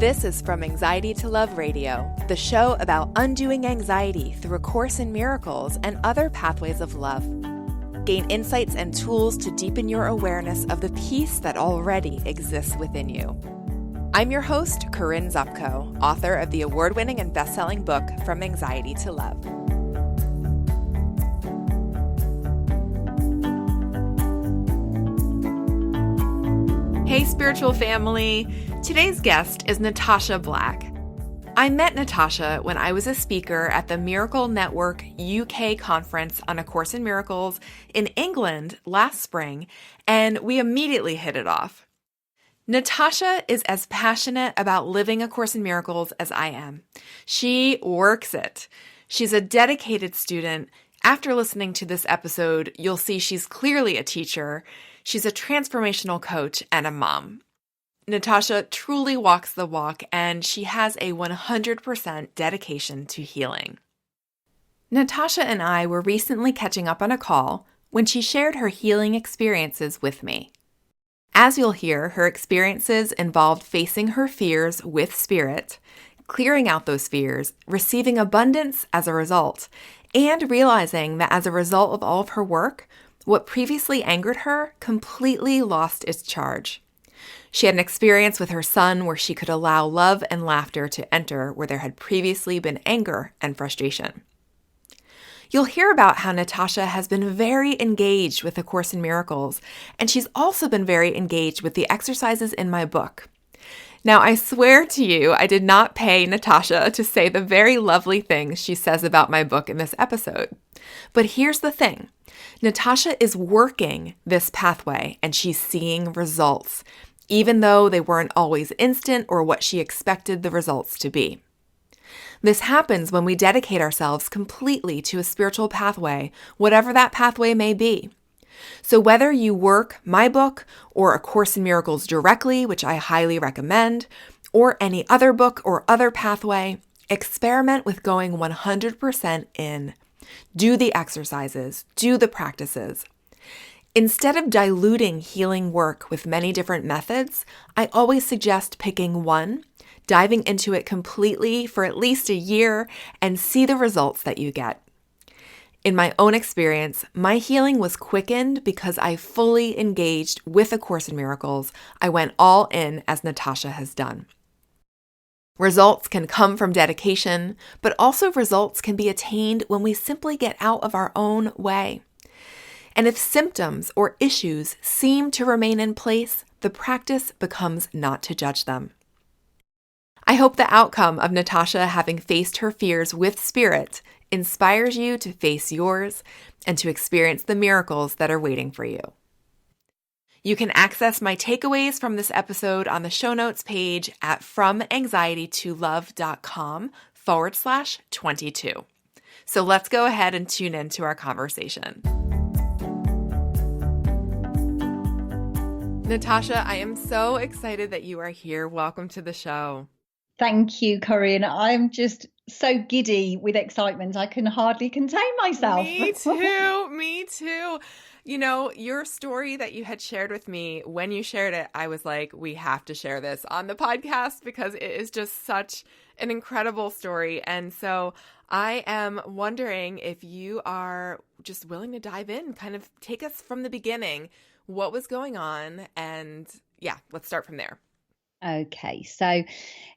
This is From Anxiety to Love Radio, the show about undoing anxiety through A Course in Miracles and other pathways of love. Gain insights and tools to deepen your awareness of the peace that already exists within you. I'm your host, Corinne Zupko, author of the award-winning and best-selling book, From Anxiety to Love. Hey, spiritual family. Today's guest is Natasha Black. I met Natasha when I was a speaker at the Miracle Network UK conference on A Course in Miracles in England last spring, and we immediately hit it off. Natasha is as passionate about living A Course in Miracles as I am. She works it. She's a dedicated student. After listening to this episode, you'll see she's clearly a teacher. She's a transformational coach and a mom. Natasha truly walks the walk, and she has a 100% dedication to healing. Natasha and I were recently catching up on a call when she shared her healing experiences with me. As you'll hear, her experiences involved facing her fears with spirit, clearing out those fears, receiving abundance as a result, and realizing that as a result of all of her work, what previously angered her completely lost its charge. She had an experience with her son where she could allow love and laughter to enter where there had previously been anger and frustration. You'll hear about how Natasha has been very engaged with A Course in Miracles, and she's also been very engaged with the exercises in my book. Now, I swear to you, I did not pay Natasha to say the very lovely things she says about my book in this episode. But here's the thing. Natasha is working this pathway and she's seeing results, even though they weren't always instant or what she expected the results to be. This happens when we dedicate ourselves completely to a spiritual pathway, whatever that pathway may be. So whether you work my book or A Course in Miracles directly, which I highly recommend, or any other book or other pathway, experiment with going 100% in. Do the exercises, do the practices. Instead of diluting healing work with many different methods, I always suggest picking one, diving into it completely for at least a year, and see the results that you get. In my own experience, my healing was quickened because I fully engaged with A Course in Miracles. I went all in as Natasha has done. Results can come from dedication, but also results can be attained when we simply get out of our own way. And if symptoms or issues seem to remain in place, the practice becomes not to judge them. I hope the outcome of Natasha having faced her fears with spirit inspires you to face yours and to experience the miracles that are waiting for you. You can access my takeaways from this episode on the show notes page at FromAnxietyToLove.com/22. So let's go ahead and tune into our conversation. Natasha, I am so excited that you are here. Welcome to the show. Thank you, Corinne. I'm just so giddy with excitement. I can hardly contain myself. Me too. Me too. You know, your story that you had shared with me, when you shared it, I was like, we have to share this on the podcast because it is just such an incredible story. And so I am wondering if you are just willing to dive in, kind of take us from the beginning. What was going on? And yeah, let's start from there. Okay, so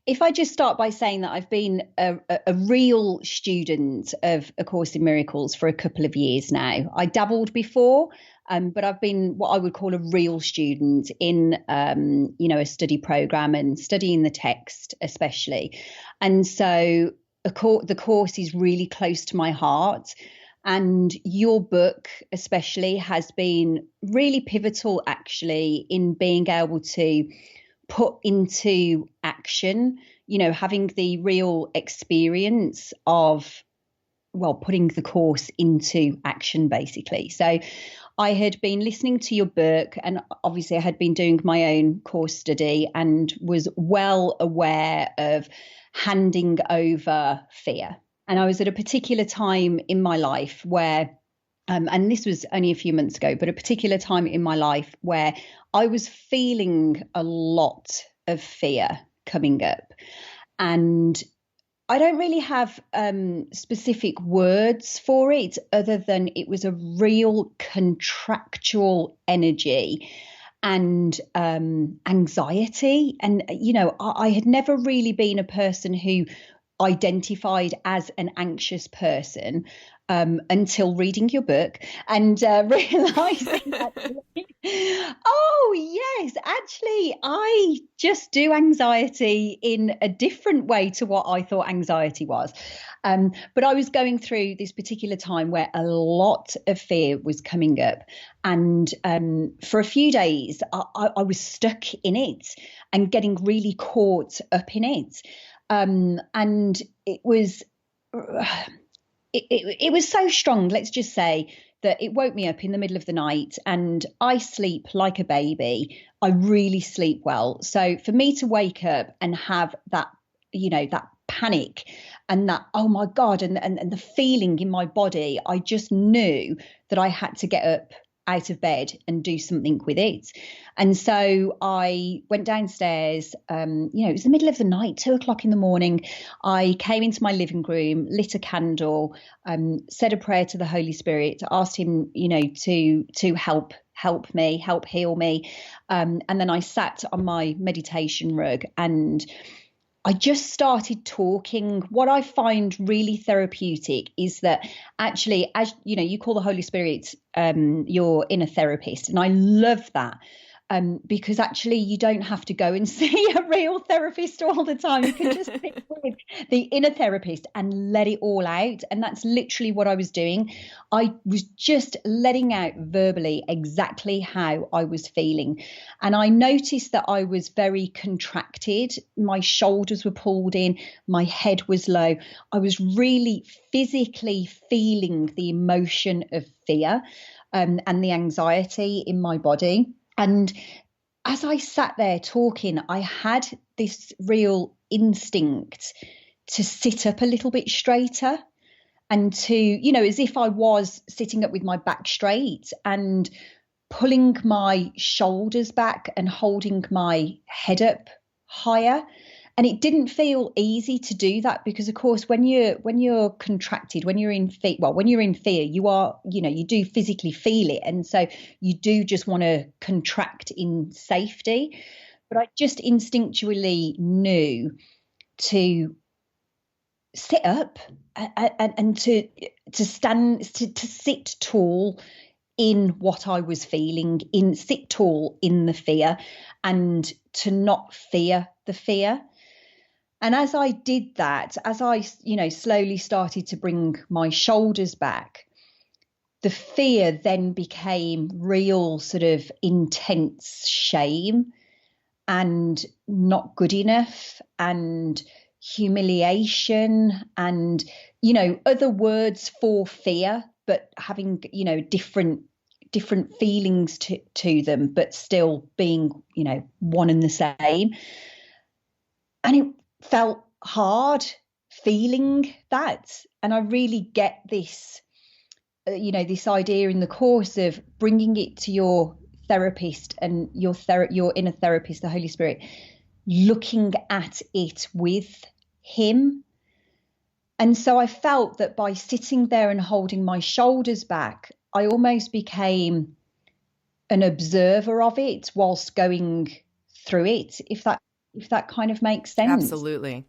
if I just start by saying that I've been a real student of A Course in Miracles for a couple of years now. I dabbled before, but I've been what I would call a real student in, a study program and studying the text especially. And so the course is really close to my heart. And your book especially has been really pivotal actually in being able to put into action, having the real experience of, putting the course into action, basically. So I had been listening to your book and obviously I had been doing my own course study and was well aware of handing over fear. And I was at a particular time in my life where and this was only a few months ago, but a particular time in my life where I was feeling a lot of fear coming up. And I don't really have specific words for it other than it was a real contractual energy and anxiety. And, I had never really been a person who identified as an anxious person until reading your book and realizing that, oh, yes, actually, I just do anxiety in a different way to what I thought anxiety was. But I was going through this particular time where a lot of fear was coming up. And for a few days, I was stuck in it and getting really caught up in it. And it was it was so strong, let's just say, that it woke me up in the middle of the night, and I sleep like a baby. I really sleep well. So for me to wake up and have that, that panic and that, oh my God, and the feeling in my body, I just knew that I had to get up out of bed and do something with it. And so I went downstairs, it was the middle of the night, 2:00 in the morning. I came into my living room, lit a candle, said a prayer to the Holy Spirit, asked him, to help me, help heal me. And then I sat on my meditation rug and I just started talking. What I find really therapeutic is that actually, as you call the Holy Spirit your inner therapist. And I love that. Because actually you don't have to go and see a real therapist all the time. You can just sit with the inner therapist and let it all out. And that's literally what I was doing. I was just letting out verbally exactly how I was feeling. And I noticed that I was very contracted. My shoulders were pulled in. My head was low. I was really physically feeling the emotion of fear and the anxiety in my body. And as I sat there talking, I had this real instinct to sit up a little bit straighter and to, as if I was sitting up with my back straight and pulling my shoulders back and holding my head up higher. And it didn't feel easy to do that because, of course, when you're contracted, when you're in fear, you do physically feel it. And so you do just want to contract in safety. But I just instinctually knew to sit up and to stand, to sit tall in what I was feeling, sit tall in the fear and to not fear the fear. And as I did that, as I, slowly started to bring my shoulders back, the fear then became real sort of intense shame and not good enough and humiliation and, other words for fear, but having, different feelings to them, but still being, one and the same. And it felt hard feeling that. And I really get this, this idea in the course of bringing it to your therapist and your inner therapist, the Holy Spirit, looking at it with him. And so I felt that by sitting there and holding my shoulders back, I almost became an observer of it whilst going through it, if that kind of makes sense. Absolutely.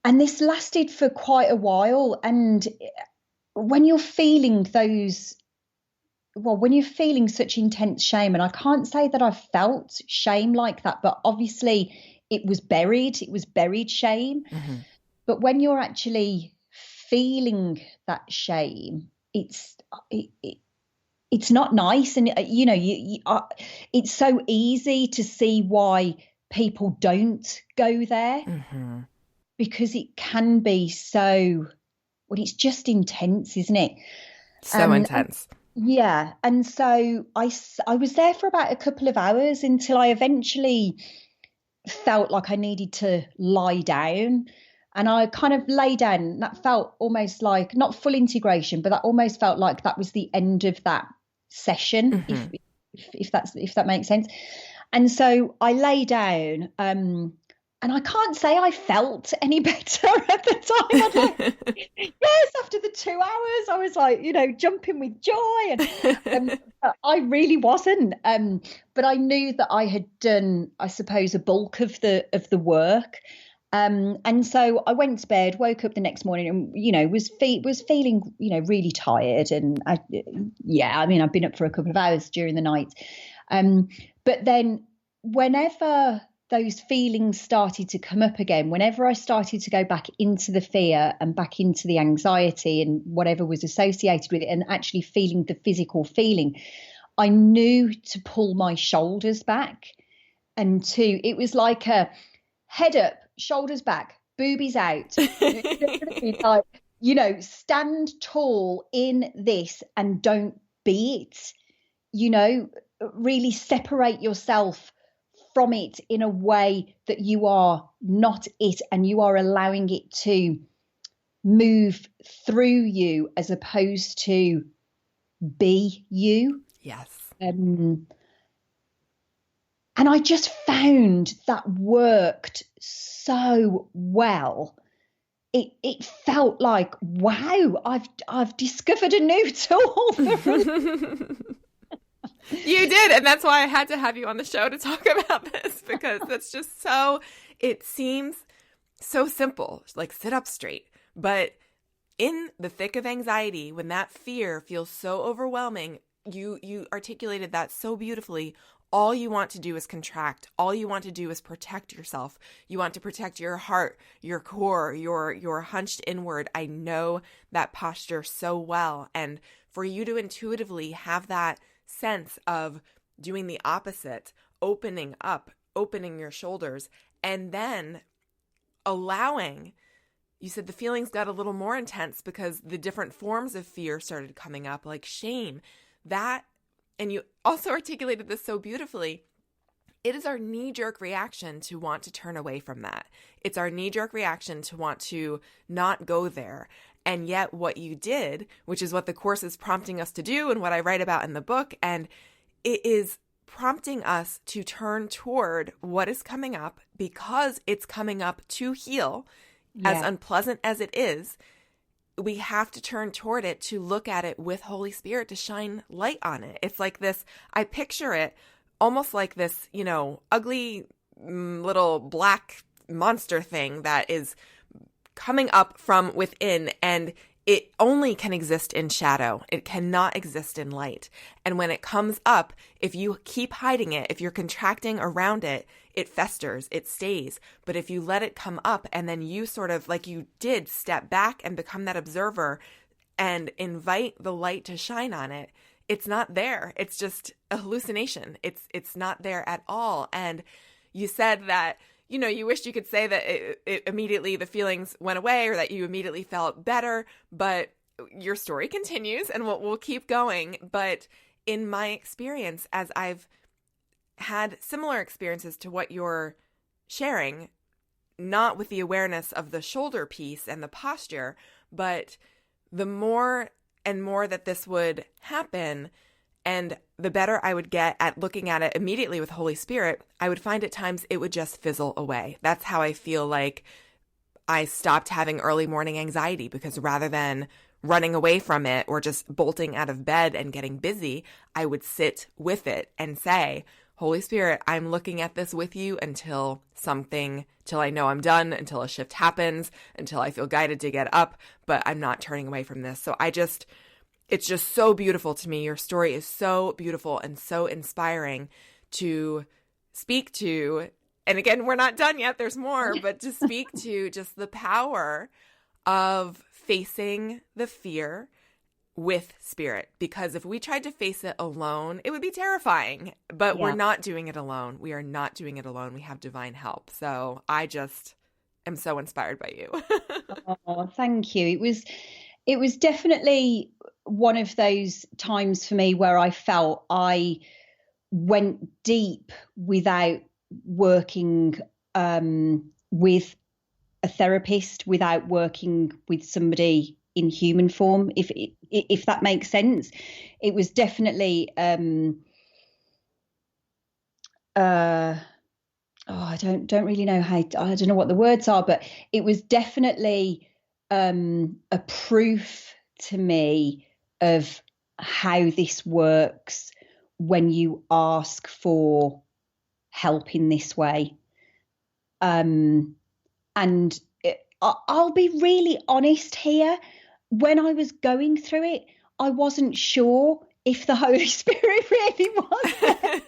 And this lasted for quite a while. And when you're feeling when you're feeling such intense shame, and I can't say that I've felt shame like that, but obviously it was buried shame. Mm-hmm. But when you're actually feeling that shame, it's not nice. And, it's so easy to see why people don't go there. Mm-hmm. Because it can be it's just intense, isn't it? So intense. Yeah. And so I was there for about a couple of hours until I eventually felt like I needed to lie down. And I kind of lay down, and that felt almost like not full integration, but that almost felt like that was the end of that session, mm-hmm. if that makes sense. And so I lay down, And I can't say I felt any better at the time. I'd like, yes, after the 2 hours, I was like, jumping with joy. But I really wasn't. But I knew that I had done, I suppose, a bulk of the work. And so I went to bed, woke up the next morning, and was feeling really tired. And I mean, I've been up for a couple of hours during the night. But then whenever those feelings started to come up again, whenever I started to go back into the fear and back into the anxiety and whatever was associated with it, and actually feeling the physical feeling, I knew to pull my shoulders back. And it was like a head up, shoulders back, boobies out. Like, stand tall in this and don't be it. Really separate yourself from it in a way that you are not it, and you are allowing it to move through you as opposed to be you. Yes. And I just found that worked so well. It felt like, wow, I've discovered a new tool for You did, and that's why I had to have you on the show to talk about this, because that's just it seems so simple, like sit up straight. But in the thick of anxiety, when that fear feels so overwhelming, you articulated that so beautifully. All you want to do is contract. All you want to do is protect yourself. You want to protect your heart, your core, your hunched inward. I know that posture so well. And for you to intuitively have that sense of doing the opposite, opening up, opening your shoulders, and then allowing, you said the feelings got a little more intense because the different forms of fear started coming up, like shame, and you also articulated this so beautifully. It is our knee-jerk reaction to want to turn away from that. It's our knee-jerk reaction to want to not go there. And yet what you did, which is what the course is prompting us to do and what I write about in the book, and it is prompting us to turn toward what is coming up because it's coming up to heal. As unpleasant as it is, we have to turn toward it to look at it with Holy Spirit to shine light on it. It's like this, I picture it almost like this, ugly little black monster thing that is coming up from within, and it only can exist in shadow. It cannot exist in light. And when it comes up, if you keep hiding it, if you're contracting around it, it festers, it stays. But if you let it come up and then you sort of, like you did, step back and become that observer and invite the light to shine on it, it's not there. It's just a hallucination. It's not there at all. And you said that you wished you could say that it immediately the feelings went away or that you immediately felt better, but your story continues and we'll keep going. But in my experience, as I've had similar experiences to what you're sharing, not with the awareness of the shoulder piece and the posture, but the more and more that this would happen, and the better I would get at looking at it immediately with Holy Spirit, I would find at times it would just fizzle away. That's how I feel like I stopped having early morning anxiety, because rather than running away from it or just bolting out of bed and getting busy, I would sit with it and say, Holy Spirit, I'm looking at this with you until I know I'm done, until a shift happens, until I feel guided to get up, but I'm not turning away from this. So it's just so beautiful to me. Your story is so beautiful and so inspiring to speak to. And again, we're not done yet. There's more, but to speak to just the power of facing the fear with spirit. Because if we tried to face it alone, it would be terrifying. But we're not doing it alone. We are not doing it alone. We have divine help. So I just am so inspired by you. Oh, thank you. It was definitely one of those times for me where I felt I went deep without working with a therapist, without working with somebody in human form, if that makes sense. It was definitely I don't really know how, I don't know what the words are, but it was definitely a proof to me of how this works when you ask for help in this way. Um, and I'll be really honest here. When I was going through it, I wasn't sure if the Holy Spirit really was there.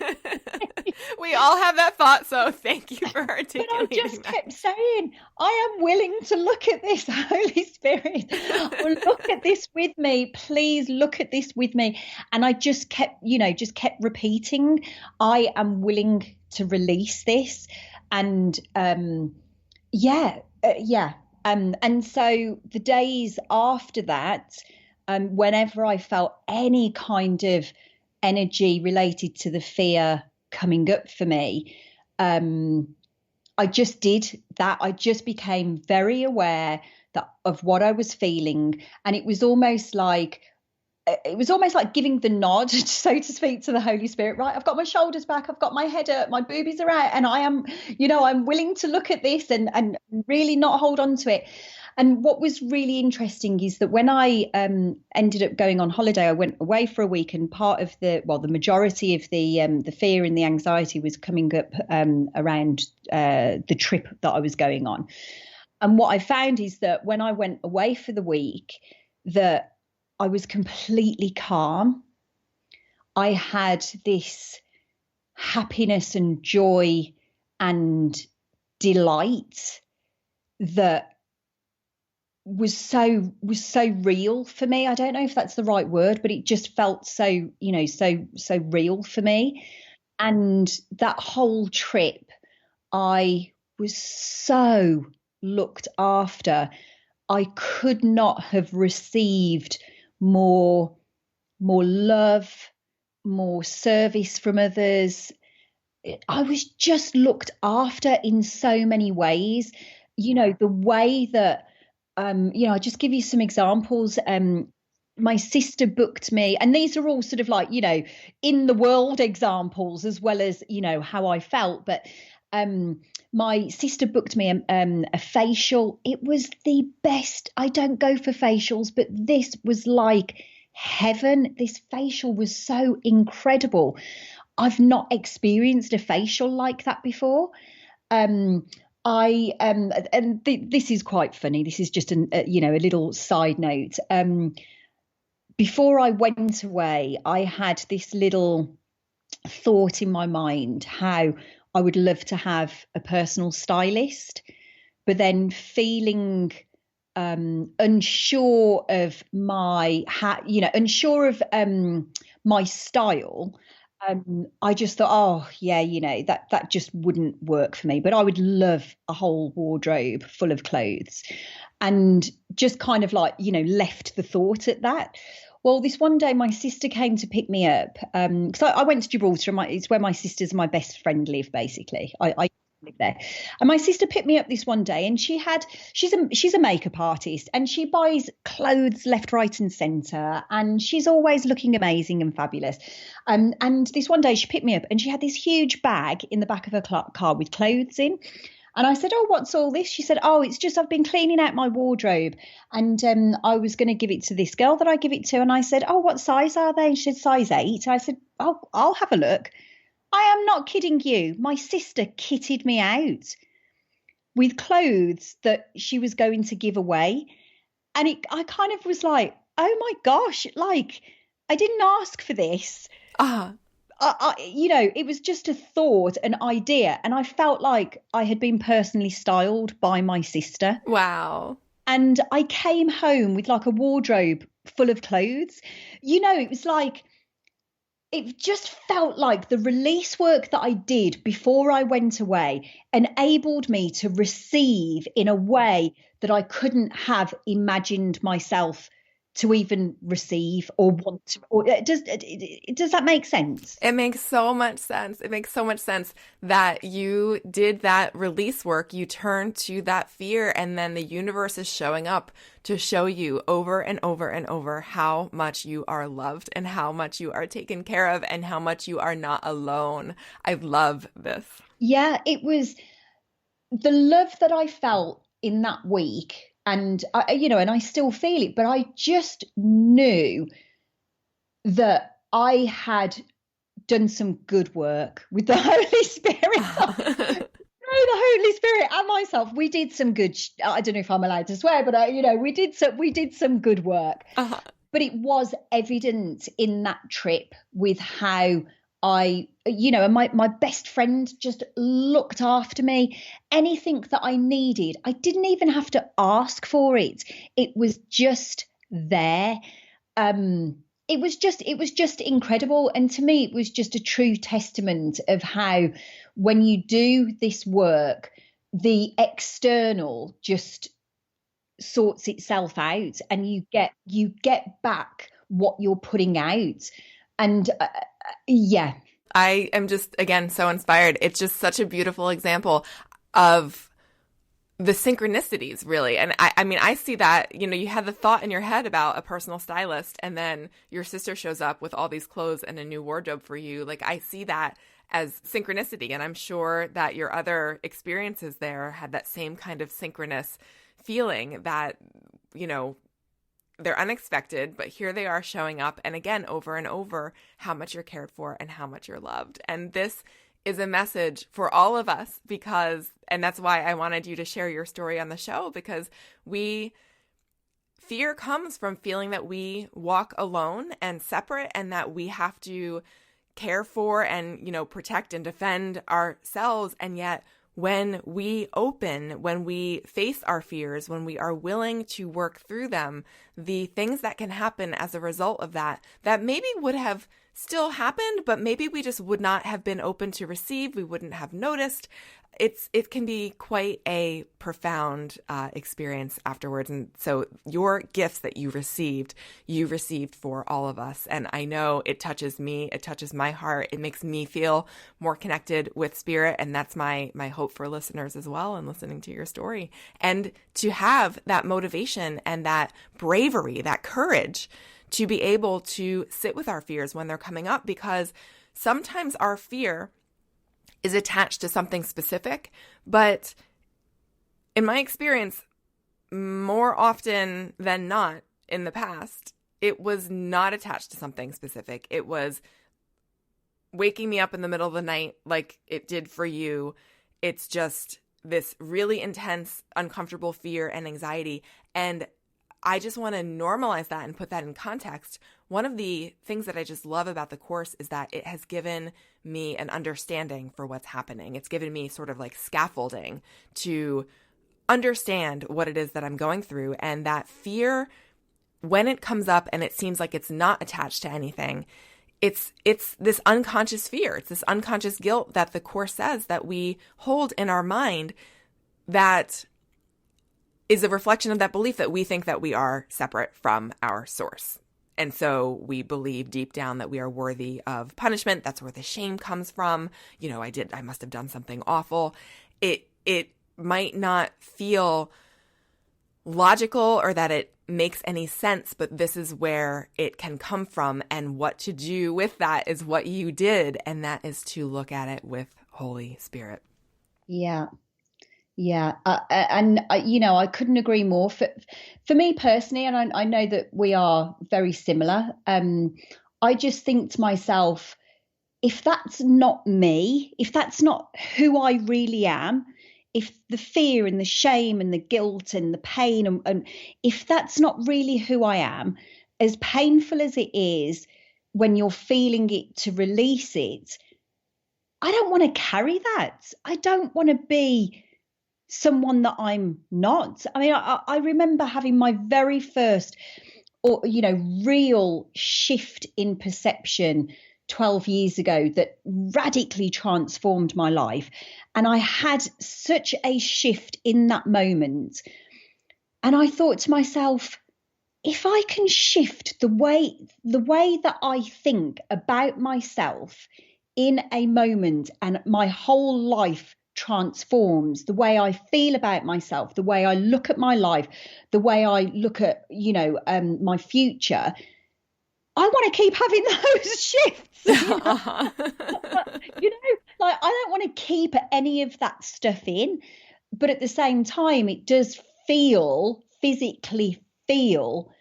We all have that thought, so thank you for But I articulating just that. kept saying, I am willing to look at this, Holy Spirit. Or look at this with me. Please look at this with me. And I just kept, just kept repeating, I am willing to release this. And yeah. And so the days after that, whenever I felt any kind of energy related to the fear coming up for me, I just did that. I just became very aware of what I was feeling, and it was almost like giving the nod, so to speak, to the Holy Spirit. Right, I've got my shoulders back, I've got my head up, my boobies are out, and I am, I'm willing to look at this and really not hold on to it. And what was really interesting is that when I ended up going on holiday, I went away for a week, and part of the majority of the fear and the anxiety was coming up around the trip that I was going on. And what I found is that when I went away for the week, that I was completely calm. I had this happiness and joy and delight that was so real for me. I don't know if that's the right word, but it just felt so real for me. And that whole trip, I was so looked after. I could not have received more more love, more service from others. I was just looked after in so many ways. The way that I'll just give you some examples. My sister booked me, and these are all sort of like, in the world examples as well as, how I felt. But my sister booked me a facial. It was the best. I don't go for facials, but this was like heaven. This facial was so incredible. I've not experienced a facial like that before. I and this is quite funny. This is just a little side note. Before I went away, I had this little thought in my mind how I would love to have a personal stylist, but then feeling unsure of my style. I just thought, oh yeah, that just wouldn't work for me. But I would love a whole wardrobe full of clothes, and just kind of like, left the thought at that. Well, this one day, my sister came to pick me up because I went to Gibraltar. It's where my sisters and my best friend live. Basically, I live there. And my sister picked me up this one day, and she's a makeup artist, and she buys clothes left, right, and centre, and she's always looking amazing and fabulous. And this one day, she picked me up, and she had this huge bag in the back of her car with clothes in. And I said, oh, what's all this? She said, oh, it's just I've been cleaning out my wardrobe, and I was going to give it to this girl that I give it to. And I said, oh, what size are they? And she said, size 8. I said, oh, I'll have a look. I am not kidding you. My sister kitted me out with clothes that she was going to give away. And I kind of was like, oh my gosh, like, I didn't ask for this. Ah, It was just a thought, an idea. And I felt like I had been personally styled by my sister. wow. And I came home with like a wardrobe full of clothes. It was like, it just felt like the release work that I did before I went away enabled me to receive in a way that I couldn't have imagined myself to even receive or want to, or does that make sense? It makes so much sense. It makes so much sense that you did that release work. You turned to that fear, and then the universe is showing up to show you over and over and over how much you are loved and how much you are taken care of and how much you are not alone. I love this. Yeah, it was the love that I felt in that week. And and I still feel it, but I just knew that I had done some good work with the Holy Spirit. The Holy Spirit and myself, we did some good. I don't know if I'm allowed to swear, but we did some good work. Uh-huh. But it was evident in that trip with how and my best friend just looked after me. Anything that I needed, I didn't even have to ask for it. It was just there. It was just incredible. And to me, it was just a true testament of how when you do this work, the external just sorts itself out and you get back what you're putting out. And yeah. I am just, again, so inspired. It's just such a beautiful example of the synchronicities, really. And I mean, I see that, you had the thought in your head about a personal stylist, and then your sister shows up with all these clothes and a new wardrobe for you. Like, I see that as synchronicity. And I'm sure that your other experiences there had that same kind of synchronous feeling that, they're unexpected, but here they are showing up. And again, over and over, how much you're cared for and how much you're loved. And this is a message for all of us and that's why I wanted you to share your story on the show, because fear comes from feeling that we walk alone and separate and that we have to care for and, protect and defend ourselves. And yet, when we face our fears, when we are willing to work through them, the things that can happen as a result of that maybe would have still happened, but maybe we just would not have been open to receive. We wouldn't have noticed. It can be quite a profound experience afterwards. And so your gifts that you received for all of us. And I know it touches me. It touches my heart. It makes me feel more connected with spirit. And that's my hope for listeners as well in listening to your story. And to have that motivation and that bravery, that courage to be able to sit with our fears when they're coming up, because sometimes our fear is attached to something specific, but in my experience, more often than not in the past, it was not attached to something specific. It was waking me up in the middle of the night like it did for you. It's just this really intense, uncomfortable fear and anxiety. And I just want to normalize that and put that in context. One of the things that I just love about the course is that it has given me an understanding for what's happening. It's given me sort of like scaffolding to understand what it is that I'm going through. And that fear, when it comes up and it seems like it's not attached to anything, it's this unconscious fear. It's this unconscious guilt that the course says that we hold in our mind that is a reflection of that belief that we think that we are separate from our source. And so we believe deep down that we are worthy of punishment. That's where the shame comes from. I must have done something awful. It might not feel logical or that it makes any sense, but this is where it can come from. And what to do with that is what you did. And that is to look at it with Holy Spirit. Yeah. Yeah, I couldn't agree more. For me personally, and I know that we are very similar. I just think to myself, if that's not me, if that's not who I really am, if the fear and the shame and the guilt and the pain, and if that's not really who I am, as painful as it is when you're feeling it to release it, I don't want to carry that. I don't want to be someone that I'm not. I mean, I remember having my very first, real shift in perception 12 years ago that radically transformed my life. And I had such a shift in that moment. And I thought to myself, if I can shift the way that I think about myself in a moment, and my whole life transforms, the way I feel about myself, the way I look at my life, the way I look at, my future, I want to keep having those shifts, Uh-huh. like I don't want to keep any of that stuff in, but at the same time, it does physically feel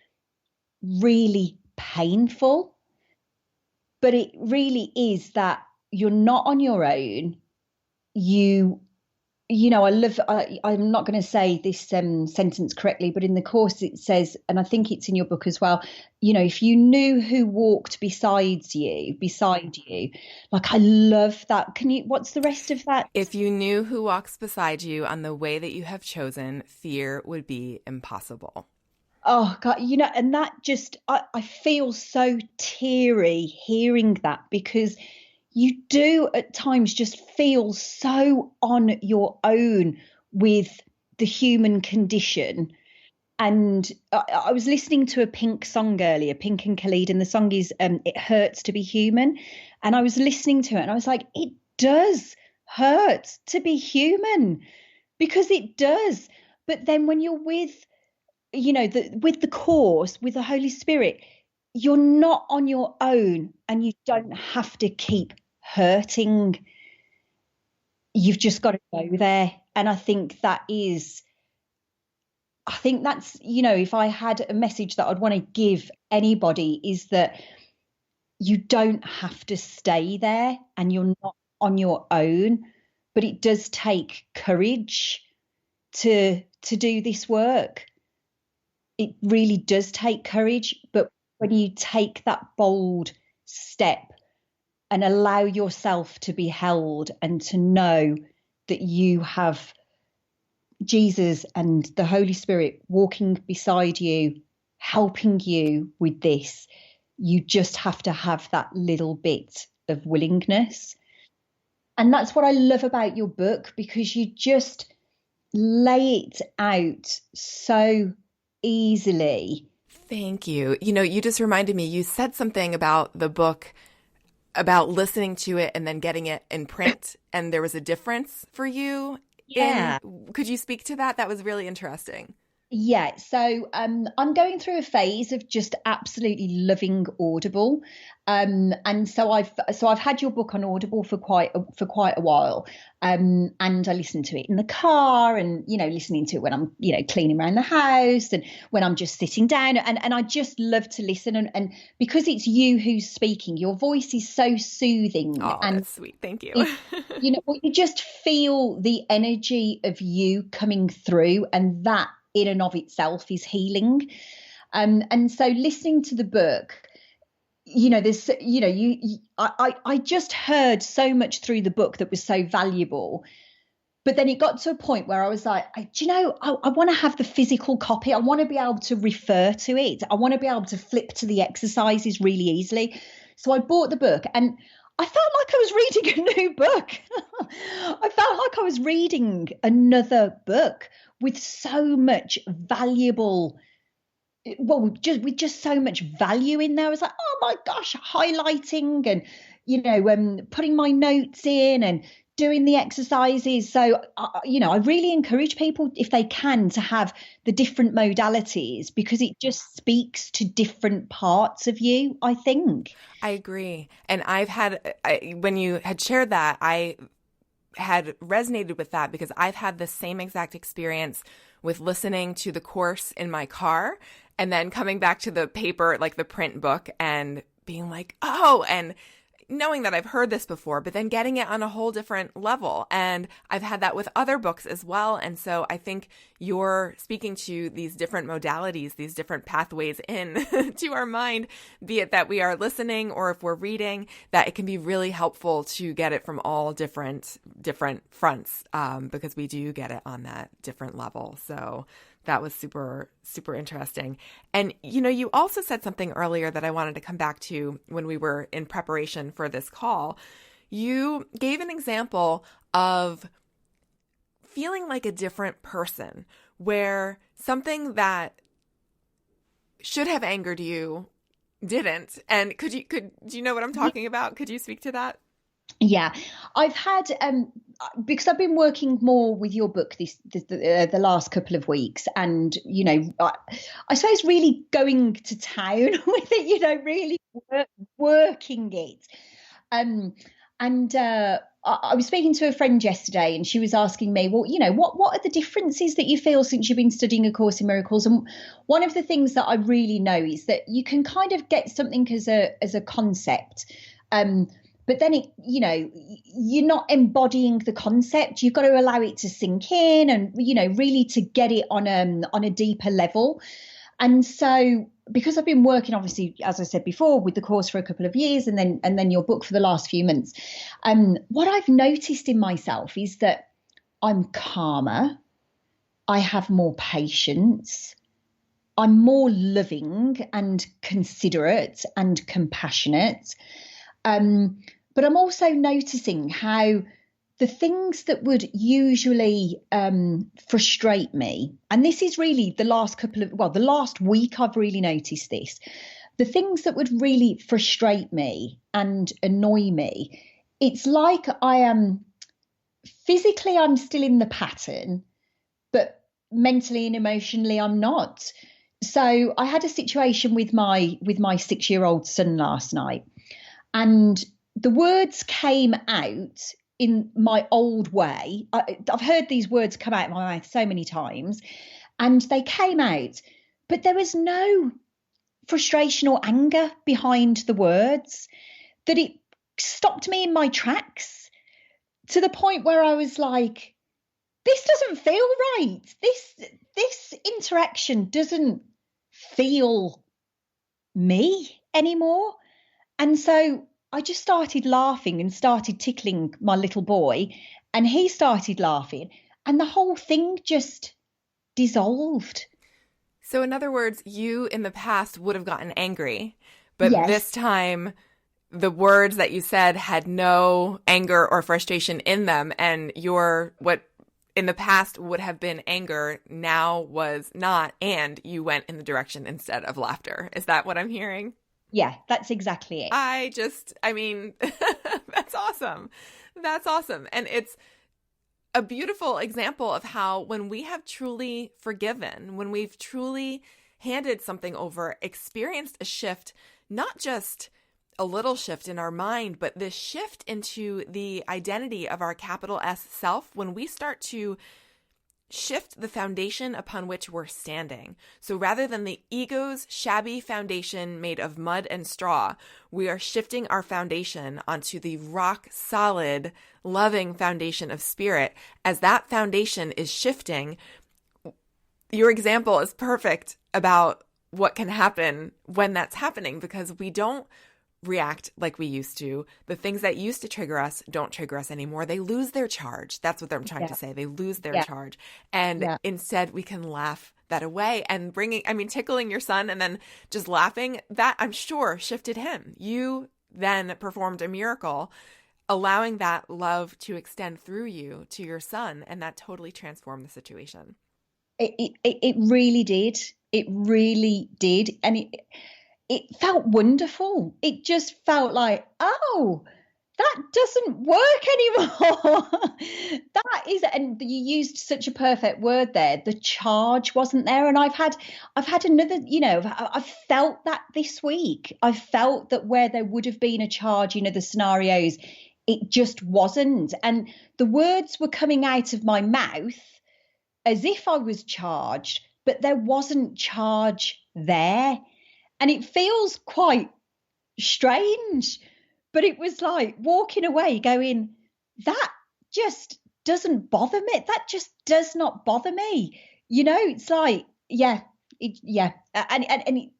really painful. But it really is that you're not on your own. You, I'm not going to say this sentence correctly, but in the course it says, and I think it's in your book as well, if you knew who walked beside you, like I love that. What's the rest of that? If you knew who walks beside you on the way that you have chosen, fear would be impossible. Oh God, and that just I feel so teary hearing that, because you do at times just feel so on your own with the human condition. And I was listening to a Pink song earlier, Pink and Khalid, and the song is It Hurts to Be Human. And I was listening to it and I was like, it does hurt to be human, because it does. But then when you're with, with the course, with the Holy Spirit, you're not on your own and you don't have to keep hurting. You've just got to go there. And I think that's, if I had a message that I'd want to give anybody, is that you don't have to stay there and you're not on your own. But it does take courage to do this work. It really does take courage. But when you take that bold step and allow yourself to be held and to know that you have Jesus and the Holy Spirit walking beside you, helping you with this, you just have to have that little bit of willingness. And that's what I love about your book, because you just lay it out so easily. Thank you. You just reminded me, you said something about the book, about listening to it and then getting it in print, and there was a difference for you. Yeah. Could you speak to that? That was really interesting. Yeah, so I'm going through a phase of just absolutely loving Audible, and so I've had your book on Audible for quite a while, and I listen to it in the car, and listening to it when I'm cleaning around the house, and when I'm just sitting down, and I just love to listen, and because it's you who's speaking, your voice is so soothing, Oh, and that's sweet. Thank you. you just feel the energy of you coming through, and that in and of itself is healing. And so listening to the book, there's, I just heard so much through the book that was so valuable. But then it got to a point where I was like, I want to have the physical copy. I want to be able to refer to it. I want to be able to flip to the exercises really easily. So I bought the book, and I felt like I was reading a new book. I felt like I was reading another book with so much valuable, just so much value in there. I was like, oh my gosh, highlighting and putting my notes in and doing the exercises. So I really encourage people, if they can, to have the different modalities, because it just speaks to different parts of you, I think. I agree. And when you had shared that, I had resonated with that, because I've had the same exact experience with listening to the course in my car and then coming back to the paper, like the print book, and being like, oh, and knowing that I've heard this before, but then getting it on a whole different level. And I've had that with other books as well. And so I think you're speaking to these different modalities, these different pathways in to our mind, be it that we are listening or if we're reading, that it can be really helpful to get it from all different fronts, because we do get it on that different level. So that was super, super interesting. And, you also said something earlier that I wanted to come back to when we were in preparation for this call. You gave an example of feeling like a different person, where something that should have angered you didn't. And do you know what I'm talking about? Could you speak to that? Yeah, I've had because I've been working more with your book the last couple of weeks, and I suppose really going to town with it, really working it. Um, and I was speaking to a friend yesterday, and she was asking me, well, what are the differences that you feel since you've been studying A Course in Miracles? And one of the things that I really know is that you can kind of get something as a concept. But then you're not embodying the concept. You've got to allow it to sink in, and really to get it on a deeper level. And so, because I've been working, obviously, as I said before, with the course for a couple of years, and then your book for the last few months, what I've noticed in myself is that I'm calmer, I have more patience, I'm more loving and considerate and compassionate. But I'm also noticing how the things that would usually frustrate me, and this is really the last week I've really noticed this, the things that would really frustrate me and annoy me, it's like I am physically, I'm still in the pattern, but mentally and emotionally I'm not. So I had a situation with my 6-year-old son last night, and the words came out in my old way. I've heard these words come out of my mouth so many times, and they came out, but there was no frustration or anger behind the words, that it stopped me in my tracks to the point where I was like, this doesn't feel right. This interaction doesn't feel me anymore. And so I just started laughing and started tickling my little boy, and he started laughing, and the whole thing just dissolved. So in other words, you in the past would have gotten angry, but this Yes. time the words that you said had no anger or frustration in them, and what in the past would have been anger now was not, and you went in the direction instead of laughter. Is that what I'm hearing? Yeah, that's exactly it. I mean, that's awesome. That's awesome. And it's a beautiful example of how when we have truly forgiven, when we've truly handed something over, experienced a shift, not just a little shift in our mind, but this shift into the identity of our capital S self, when we start to shift the foundation upon which we're standing. So rather than the ego's shabby foundation made of mud and straw, we are shifting our foundation onto the rock solid, loving foundation of spirit. As that foundation is shifting, your example is perfect about what can happen when that's happening, because we don't react like we used to. The things that used to trigger us don't trigger us anymore. They lose their charge. That's what I'm trying to say. They lose their charge. And instead we can laugh that away, and tickling your son and then just laughing, that I'm sure shifted him. You then performed a miracle, allowing that love to extend through you to your son, and that totally transformed the situation. It really did. It really did. And it felt wonderful. It just felt like, oh, that doesn't work anymore. That is, and you used such a perfect word there. The charge wasn't there. And I've had another, I've felt that this week. I felt that where there would have been a charge, the scenarios, it just wasn't. And the words were coming out of my mouth as if I was charged, but there wasn't charge there. And it feels quite strange, but it was like walking away going, that just doesn't bother me. That just does not bother me. It's like, and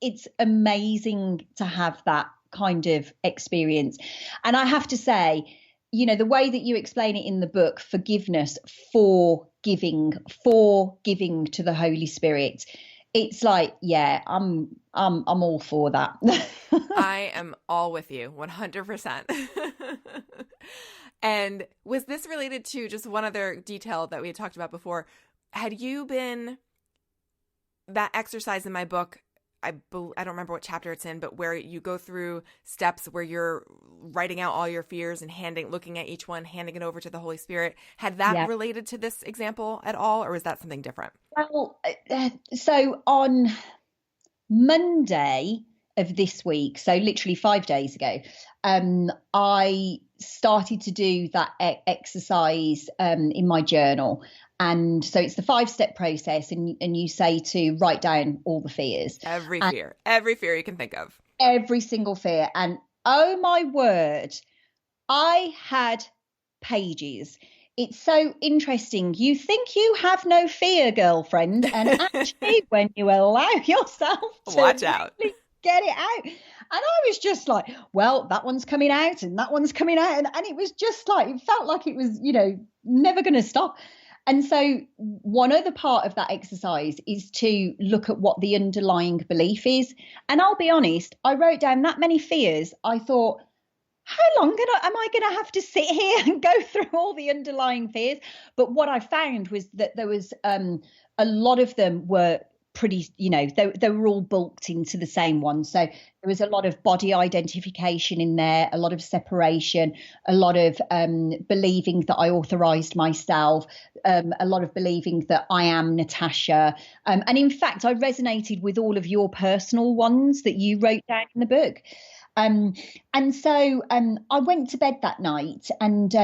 it's amazing to have that kind of experience. And I have to say, the way that you explain it in the book, forgiveness, forgiving to the Holy Spirit, it's like, I'm all for that. I am all with you 100%. And was this related to just one other detail that we had talked about before? Had you been that exercise in my book don't remember what chapter it's in, but where you go through steps where you're writing out all your fears and looking at each one, handing it over to the Holy Spirit. Had that related to this example at all, or was that something different? Well, so on Monday of this week, so literally 5 days ago, I started to do that exercise in my journal. And so it's the 5-step process, and you say to write down all the fears. Every fear you can think of. Every single fear. And oh my word, I had pages. It's so interesting. You think you have no fear, girlfriend, and actually when you allow yourself to watch out, really get it out. And I was just like, well, that one's coming out and that one's coming out. And it was just like, it felt like it was, never going to stop. And so one other part of that exercise is to look at what the underlying belief is. And I'll be honest, I wrote down that many fears. I thought, how long am I going to have to sit here and go through all the underlying fears? But what I found was that there was a lot of them were pretty, they were all bulked into the same one. So there was a lot of body identification in there, a lot of separation, a lot of believing that I authorized myself, a lot of believing that I am Natasha. And in fact, I resonated with all of your personal ones that you wrote down in the book. And so I went to bed that night, and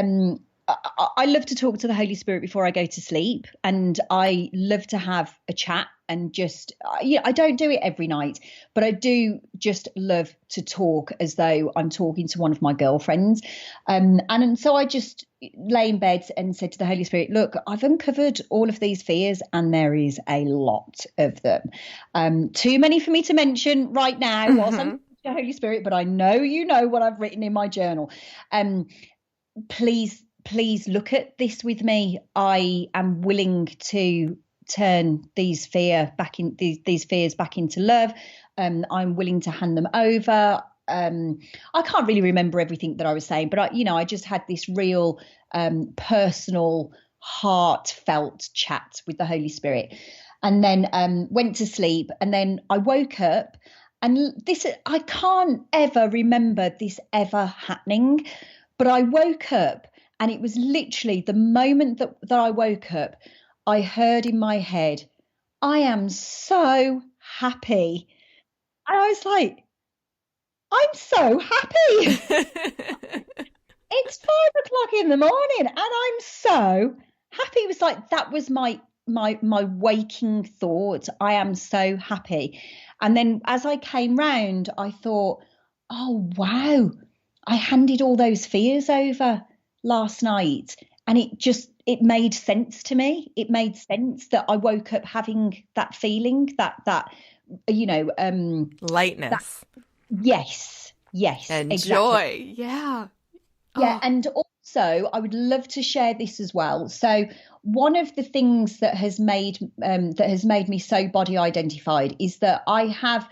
I love to talk to the Holy Spirit before I go to sleep, and I love to have a chat and just, I don't do it every night, but I do just love to talk as though I'm talking to one of my girlfriends. And so I just lay in bed and said to the Holy Spirit, look, I've uncovered all of these fears, and there is a lot of them. Too many for me to mention right now whilst I'm the Holy Spirit, but I know you know what I've written in my journal. Please look at this with me. I am willing to turn these fears back into love. I'm willing to hand them over. I can't really remember everything that I was saying, but I just had this real personal, heartfelt chat with the Holy Spirit, and then went to sleep. And then I woke up. And I can't ever remember this ever happening, but I woke up, and it was literally the moment that I woke up, I heard in my head, I am so happy. And I was like, I'm so happy. It's 5:00 in the morning, and I'm so happy. It was like, that was my waking thought. I am so happy. And then as I came round, I thought, oh, wow, I handed all those fears over last night. And it made sense to me. It made sense that I woke up having that feeling, that lightness. Yes. And exactly. joy. Yeah. Yeah. And also, I would love to share this as well. So one of the things that has made me so body identified is that I have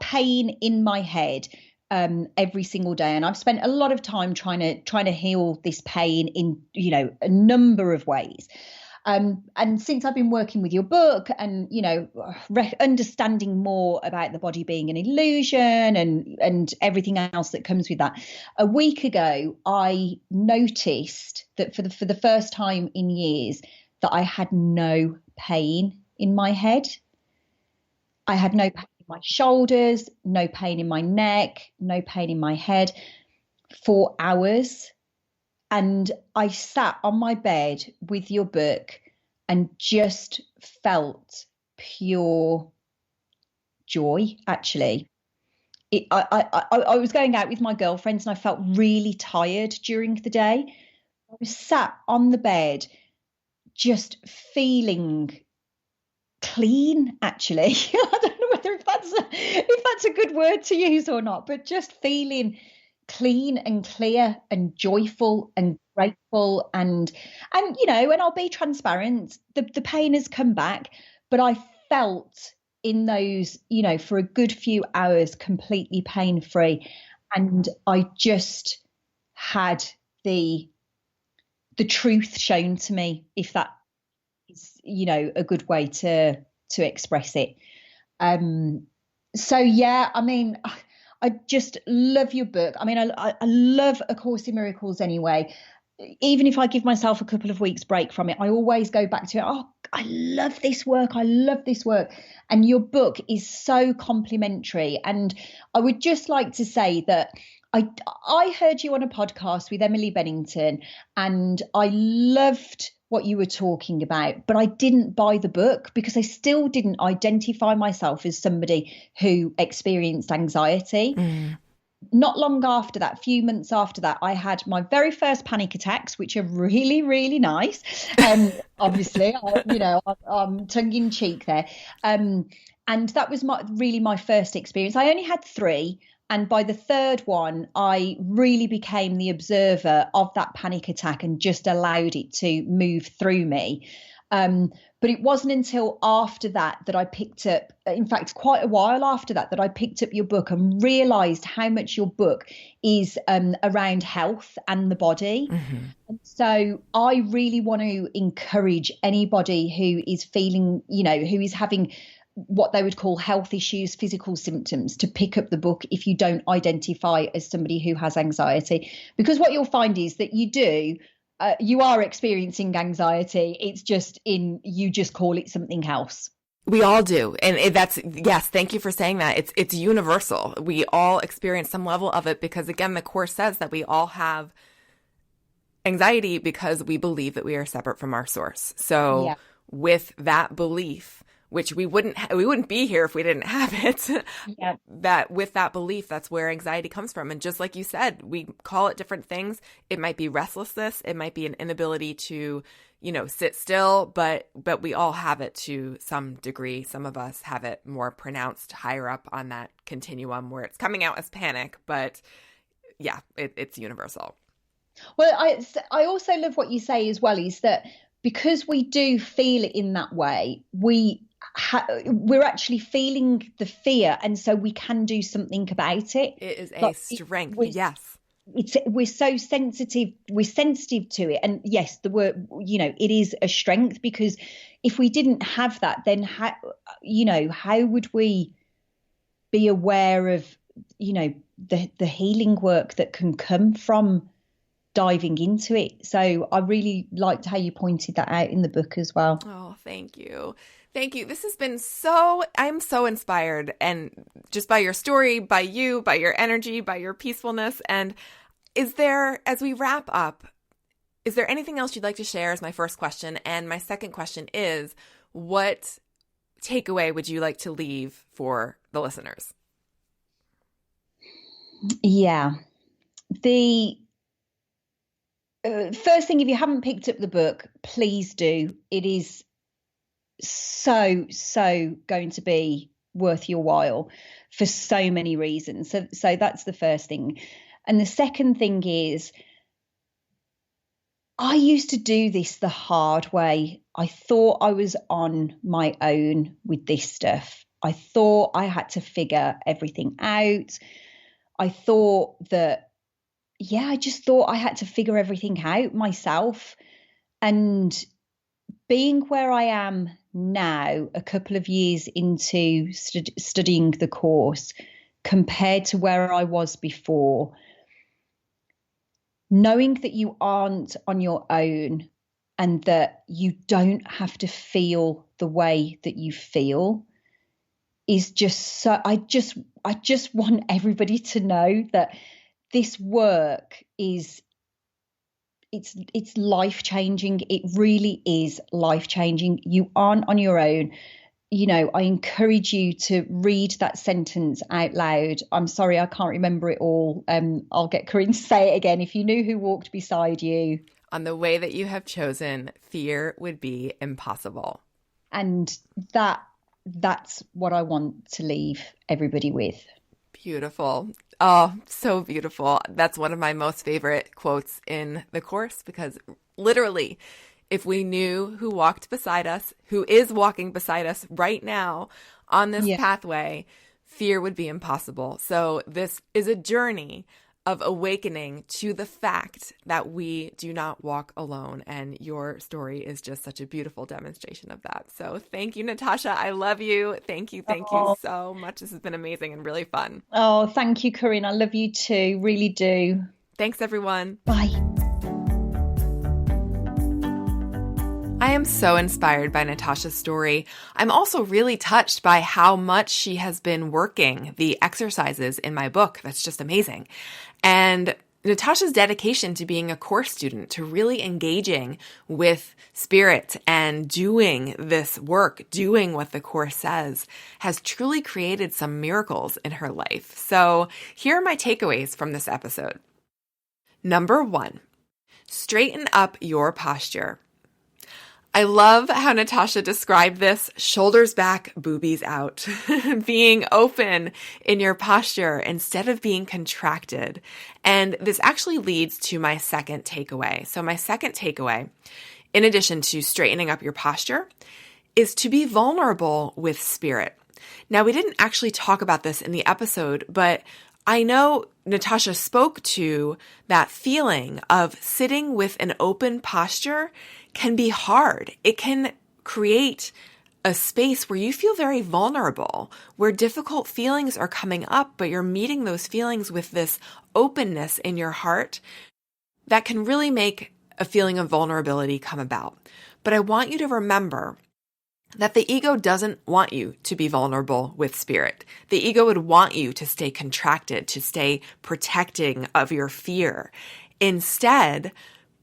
pain in my head every single day, and I've spent a lot of time trying to heal this pain in a number of ways. And since I've been working with your book and, understanding more about the body being an illusion and everything else that comes with that, a week ago, I noticed that for the first time in years that I had no pain in my head. I had no pain in my shoulders, no pain in my neck, no pain in my head for hours. And I sat on my bed with your book and just felt pure joy, actually. I was going out with my girlfriends, and I felt really tired during the day. I was sat on the bed just feeling clean, actually. I don't know whether if that's a good word to use or not, but just feeling clean and clear and joyful and grateful, and I'll be transparent, the pain has come back, but I felt in those for a good few hours completely pain free, and I just had the truth shown to me, if that is a good way to express it. So yeah, I mean, I just love your book. I mean, I love A Course in Miracles anyway. Even if I give myself a couple of weeks break from it, I always go back to it. Oh, I love this work. I love this work. And your book is so complimentary. And I would just like to say that I heard you on a podcast with Emily Bennington, and I loved what you were talking about, but I didn't buy the book because I still didn't identify myself as somebody who experienced anxiety. Mm. Not long after that, few months after that, I had my very first panic attacks, which are really, really nice. Obviously, I'm tongue in cheek there. And that was really my first experience. I only had three. And by the third one, I really became the observer of that panic attack and just allowed it to move through me. But it wasn't until after that I picked up, in fact, quite a while after that I picked up your book and realized how much your book is around health and the body. Mm-hmm. And so I really want to encourage anybody who is feeling, who is having what they would call health issues, physical symptoms, to pick up the book if you don't identify as somebody who has anxiety. Because what you'll find is that you are experiencing anxiety. It's just you just call it something else. We all do. And yes, thank you for saying that. It's universal. We all experience some level of it because, again, the Course says that we all have anxiety because we believe that we are separate from our source. So Yeah. with that belief, which we wouldn't be here if we didn't have it. Yeah. That with that belief, that's where anxiety comes from. And just like you said, we call it different things. It might be restlessness. It might be an inability to, sit still, but we all have it to some degree. Some of us have it more pronounced higher up on that continuum where it's coming out as panic, but yeah, it's universal. Well, I also love what you say as well, is that because we do feel it in that way, we're actually feeling the fear, and so we can do something about it. It is a strength. Yes. We're so sensitive. We're sensitive to it, and yes, the word, it is a strength, because if we didn't have that, then how would we be aware of the healing work that can come from diving into it? So I really liked how you pointed that out in the book as well. Oh, thank you. Thank you. This has been I'm so inspired, and just by your story, by you, by your energy, by your peacefulness. And as we wrap up, is there anything else you'd like to share as my first question? And my second question is, what takeaway would you like to leave for the listeners? Yeah. The first thing, if you haven't picked up the book, please do. It is so going to be worth your while for so many reasons. So that's the first thing. And the second thing is, I used to do this the hard way. I thought I was on my own with this stuff. I thought I had to figure everything out. I thought that, I just thought I had to figure everything out myself. And being where I am now, a couple of years into studying the course, compared to where I was before, knowing that you aren't on your own and that you don't have to feel the way that you feel is just so, I just want everybody to know that this work it's life-changing. It really is life-changing. You aren't on your own. I encourage you to read that sentence out loud. I'm sorry, I can't remember it all. I'll get Corinne to say it again. If you knew who walked beside you, on the way that you have chosen, fear would be impossible. And that's what I want to leave everybody with. Beautiful. Oh, so beautiful. That's one of my most favorite quotes in the course, because literally, if we knew who walked beside us, who is walking beside us right now on this pathway, fear would be impossible. So this is a journey of awakening to the fact that we do not walk alone. And your story is just such a beautiful demonstration of that. So thank you, Natasha. I love you. Thank you. Thank you so much. This has been amazing and really fun. Oh, thank you, Corinne. I love you too. Really do. Thanks, everyone. Bye. I am so inspired by Natasha's story. I'm also really touched by how much she has been working the exercises in my book. That's just amazing. And Natasha's dedication to being a course student, to really engaging with spirit and doing this work, doing what the course says, has truly created some miracles in her life. So here are my takeaways from this episode. Number 1, straighten up your posture. I love how Natasha described this: shoulders back, boobies out, being open in your posture instead of being contracted. And this actually leads to my second takeaway. So my second takeaway, in addition to straightening up your posture, is to be vulnerable with spirit. Now, we didn't actually talk about this in the episode, but I know Natasha spoke to that feeling of sitting with an open posture can be hard. It can create a space where you feel very vulnerable, where difficult feelings are coming up, but you're meeting those feelings with this openness in your heart that can really make a feeling of vulnerability come about. But I want you to remember that the ego doesn't want you to be vulnerable with spirit. The ego would want you to stay contracted, to stay protecting of your fear. Instead,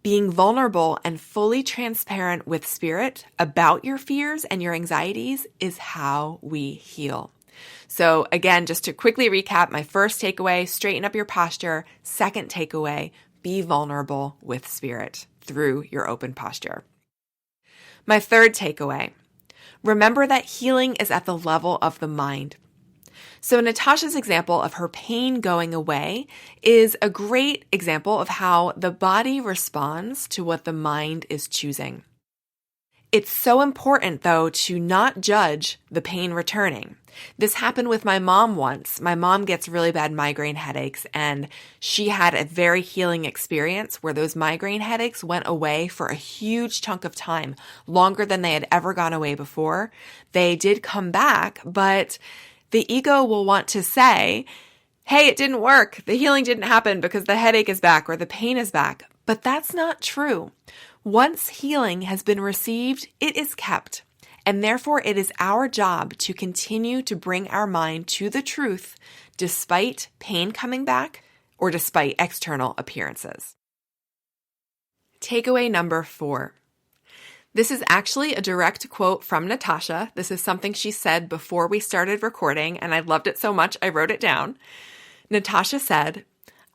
being vulnerable and fully transparent with spirit about your fears and your anxieties is how we heal. So again, just to quickly recap, my first takeaway, straighten up your posture. Second takeaway, be vulnerable with spirit through your open posture. My third takeaway, remember that healing is at the level of the mind. So Natasha's example of her pain going away is a great example of how the body responds to what the mind is choosing. It's so important, though, to not judge the pain returning. This happened with my mom once. My mom gets really bad migraine headaches, and she had a very healing experience where those migraine headaches went away for a huge chunk of time, longer than they had ever gone away before. They did come back, but the ego will want to say, hey, it didn't work. The healing didn't happen because the headache is back or the pain is back. But that's not true. Once healing has been received, it is kept. And therefore, it is our job to continue to bring our mind to the truth despite pain coming back or despite external appearances. Takeaway number 4. This is actually a direct quote from Natasha. This is something she said before we started recording, and I loved it so much I wrote it down. Natasha said,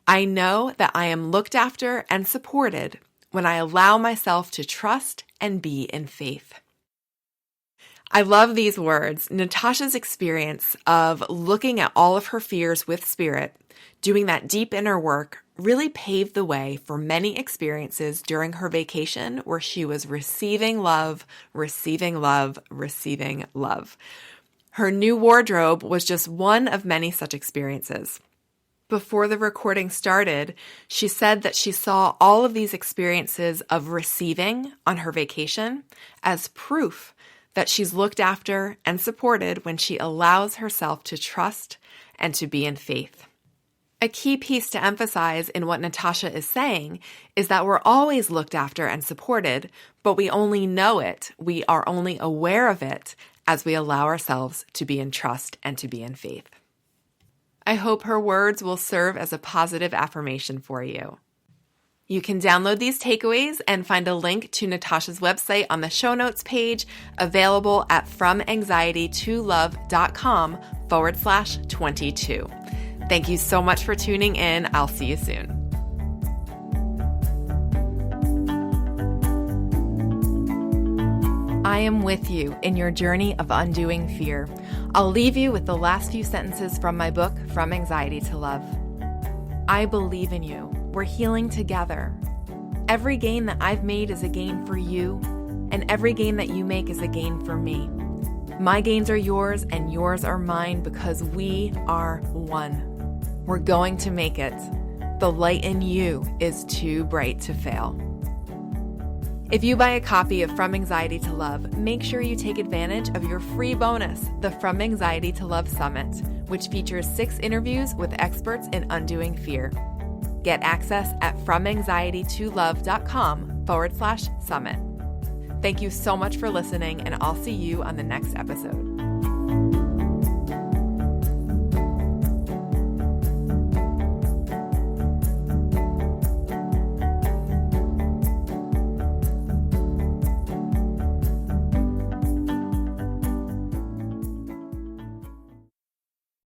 "I know that I am looked after and supported when I allow myself to trust and be in faith." I love these words. Natasha's experience of looking at all of her fears with spirit, doing that deep inner work, really paved the way for many experiences during her vacation where she was receiving love, receiving love, receiving love. Her new wardrobe was just one of many such experiences. Before the recording started, she said that she saw all of these experiences of receiving on her vacation as proof that she's looked after and supported when she allows herself to trust and to be in faith. A key piece to emphasize in what Natasha is saying is that we're always looked after and supported, but we only know it, we are only aware of it as we allow ourselves to be in trust and to be in faith. I hope her words will serve as a positive affirmation for you. You can download these takeaways and find a link to Natasha's website on the show notes page, available at FromAnxietyToLove.com/22. Thank you so much for tuning in. I'll see you soon. I am with you in your journey of undoing fear. I'll leave you with the last few sentences from my book, From Anxiety to Love. I believe in you. We're healing together. Every gain that I've made is a gain for you, and every gain that you make is a gain for me. My gains are yours, and yours are mine because we are one. We're going to make it. The light in you is too bright to fail. If you buy a copy of From Anxiety to Love, make sure you take advantage of your free bonus, the From Anxiety to Love Summit, which features 6 interviews with experts in undoing fear. Get access at FromAnxietyToLove.com/summit. Thank you so much for listening, and I'll see you on the next episode.